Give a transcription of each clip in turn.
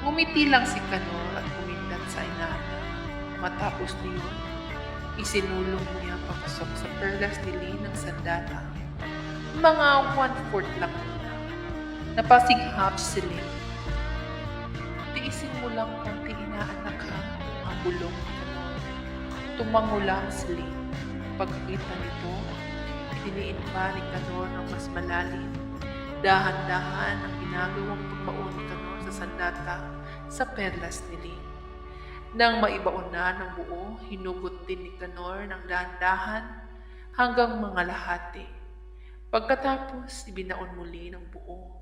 Ngumiti lang si Kanor at kumindat sa inana. Matapos niyon, isinulong niya papasok sa perlas ni Lin ng sandata. Mga 1/4 lang muna. Napasighap si Lin. Tiisin mo lang konti inaanak ha, ang bulong ni Kanor. Tumango lang si Lin. Pagkakita nito, idiniin pa ni Kanor ng mas malalim. Dahan-dahan ang ginagawang pagbaon ni Kanor sa sandata sa perlas ni Lin. Nang maibaon na ng buo, hinugot din ni Kanor ng dahan-dahan hanggang mga lahati. Pagkatapos, ibinaon muli ng buo.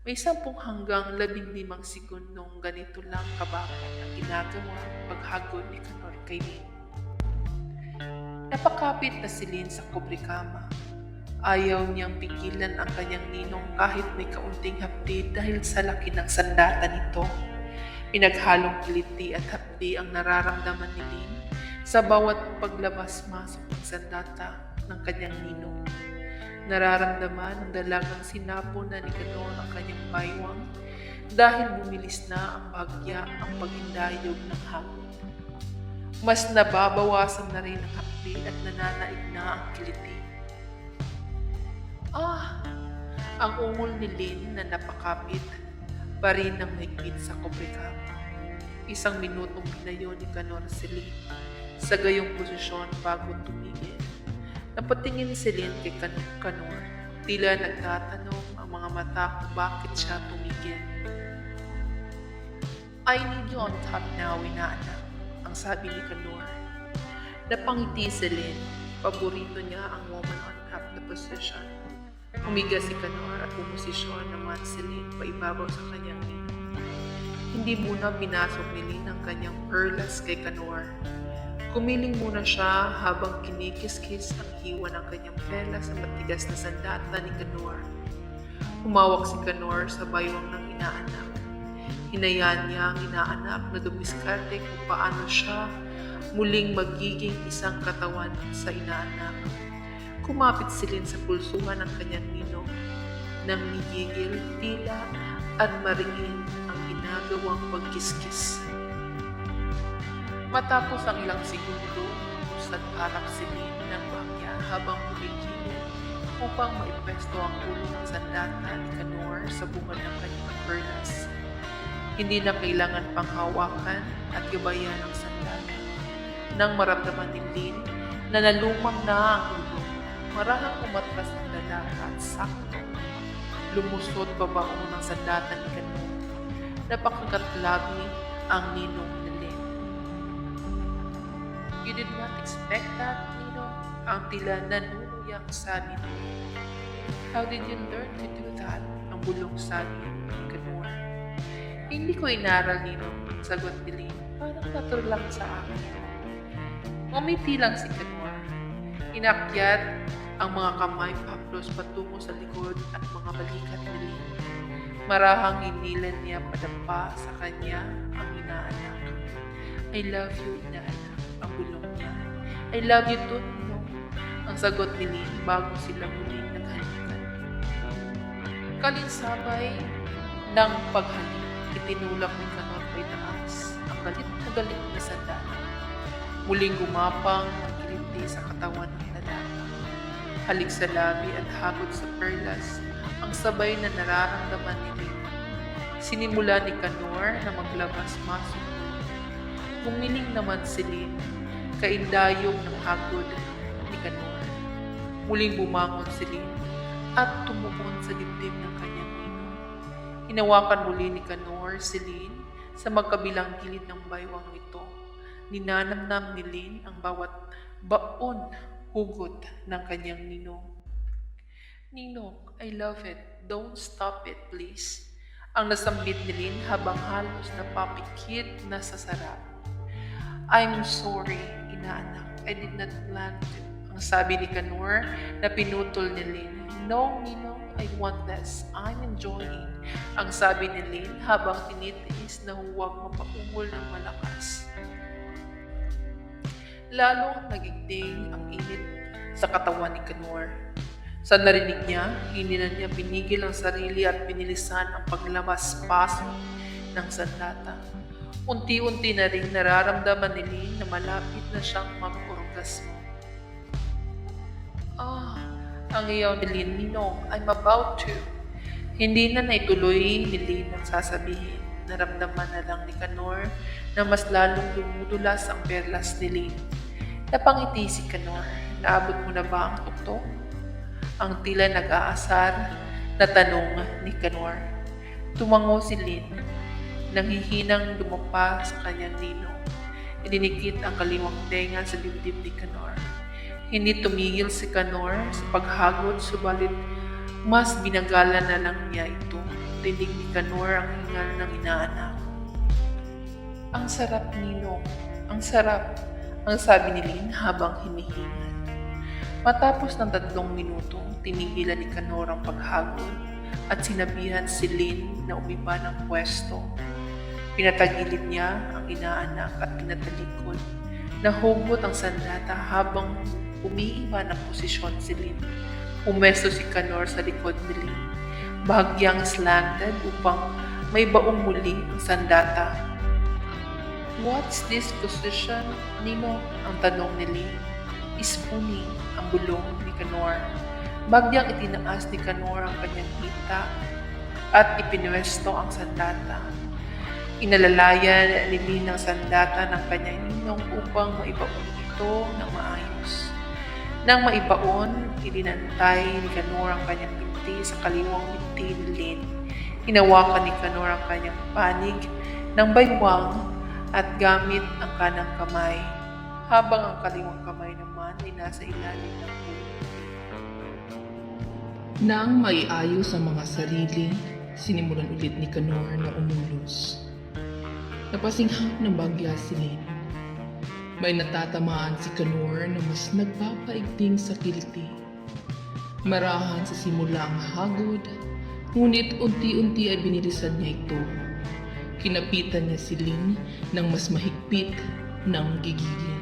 May 10 hanggang 15 segundong ganito lang kabakat ang ginagawa paghagod ni Kanor kay Lin. Napakapit na si Lin sa kubrikama. Ayaw niyang pigilan ang kanyang ninong kahit may kaunting hapdi dahil sa laki ng sandata nito. Pinaghalong kiliti at hapdi ang nararamdaman ni Lin sa bawat paglabas-masok ng sandata ng kanyang ninong. Nararamdaman ng dalagang sinapo na ni Kanor ang kanyang baywang dahil bumilis na ang bagya ang pagindayog ng hangin. Mas nababawasan na rin ang hapdi at nananaig na ang kiliti. Ang ungol ni Lin na napakapit pa rin ng higpit sa kubrikama. 1 minutong pinayo ni Kanor si Lin sa gayong posisyon bago tumigil. Napatingin si Lin kay Kanor. Tila nagtatanong ang mga mata kung bakit siya tumigil. I need you on top now, inaanak, ang sabi ni Kanor. Napangiti si Lin. Paborito niya ang woman on top na position. Humiga si Kanor at pumosisyon naman si Lin paibabaw sa kanyang ninong. Hindi muna binasok ni Lin ang kanyang perlas kay Kanor. Kumiling muna siya habang kinikis-kis ang hiwa ng kanyang perlas sa matigas na sandata ni Kanor. Humawak si Kanor sa baywang ng inaanak. Hinayaan niya ang inaanak na dumiskarte kung paano siya muling magiging isang katawan sa inaanak. Kumapit si Lin sa pulsuhan ng kanyang ninong nang nigigil, tila at maringin ang ginagawang pagkiskis. Matapos ang ilang segundo, usad harap si Lin ng bagya habang humihilom upang maipwesto ang ulo ng sandata ni Kanor sa bungad ng kanyang perlas. Hindi na kailangan pang hawakan at gabayan ng sandata. Nang maramdaman ni Lin na nalumang na ang ulo, marahang umatras ng dalaga at sakto. Lumusot pabaon ng sandata ni Kanor. Napakakatlabi ang ninong ni Lin. You did not expect that, Ninong? Ang tila nanunuyang sabi ni Lin. How did you learn to do that? Ang bulong sabi ni Kanor. Hindi ko inaral, Ninong, sagot ni Lin. Parang natural lang sa akin. Ngumiti lang si Kanor. Inakyat ang mga kamay paplos patungo sa likod at mga balikat ni Lin. Marahang hinilan niya padapa sa kanya ang inaanak. I love you, inaanak, ang bulong niya. I love you too, Ninong, ang sagot ni Lin bago sila muling naghalikan. Kalinsabay ng paghalik, itinulak ni Kanor kay taas ang galit na sandata. Muling gumapang ang kiliti sa katawan ng lalaki. Halik sa labi at hagod sa perlas ang sabay na nararamdaman ni Lin. Sinimula ni Kanor na maglabas-masok. Gumiling naman si Lin, kaindayog ng hagod ni Kanor. Muling bumangon si Lin at tumuon sa dibdib ng kanyang ninong. Hinawakan muli ni Kanor si Lin sa magkabilang gilid ng baywang nito. Ninanamnam ni Lin ang bawat baon hugot ng kanyang ninong. Ninong, I love it. Don't stop it, please. Ang nasambit ni Lin habang halos napapikit na sa sarap. I'm sorry, inaanak. I did not plan to. Ang sabi ni Kanor na pinutol ni Lin. No, Ninong, I want this. I'm enjoying. Ang sabi ni Lin habang tinitiis na huwag mapaungol ng malakas. Lalong nagigting ang init sa katawan ni Kanor. Sa narinig niya, hindi na niya pinigil ang sarili at binilisan ang paglabas-pasok ng sandata. Unti-unti na rin nararamdaman ni Lynn na malapit na siyang mag-orgasmo. Ang iyaw ni Lynn, Ninong, I'm about to. Hindi na naituloy ni Lynn ang sasabihin. Naramdaman na lang ni Canor na mas lalong dumudulas ang perlas ni Lynn. Napangiti si Canor. Naabot mo na ba ang tuktok? Ang tila nag-aasar na tanong ni Canor. Tumango si Lynn. Nanghihinang dumapa sa kanyang ninong. Idinikit ang kaliwang tenga sa dibdib ni Canor. Hindi tumigil si Canor sa paghagod, subalit mas binagalan na lang niya ito. Dinig ni Canor ang hingal ng inaanak. Ang sarap, Ninong. Ang sarap, ang sabi ni Lynn habang hinihingal. Matapos ng 3 minuto, tinigilan ni Canor ang paghagod at sinabihan si Lynn na umiba ng pwesto. Pinatagilid niya ang inaanak at pinatalikod. Nahugot ang sandata habang umiiba ng posisyon si Lynn. Umesto si Canor sa likod ni Lynn. Bahagyang slanted upang may baong muli ang sandata. What's this position, Nino? Ang tanong ni Lynn. Spooning ang bulong ni Canor. Bahagyang itinaas ni Canor ang kanyang hita at ipinwesto ang sandata. Inalalayan ni Lynn ang sandata ng kanyang ninong upang maibaon ito ng maayos. Nang maibaon, ilinantay ni Canor ang kanyang binti sa kaliwang binti ni Lynn. Hinawakan ni Canor ang kanyang panig ng baywang at gamit ang kanang kamay, habang ang kaliwang kamay naman ay nasa ilalim ng ulo. Nang maiayos ang mga sarili, sinimulan ulit ni Canor na umulos. Napasinghap ng bagya si Lynn. May natatamaan si Canor na mas nagpapaigting sa kiliti. Marahan sa simula ang hagod, ngunit unti-unti ay binilisan niya ito. Kinapitan niya si Lynn ng mas mahigpit ng gigigil.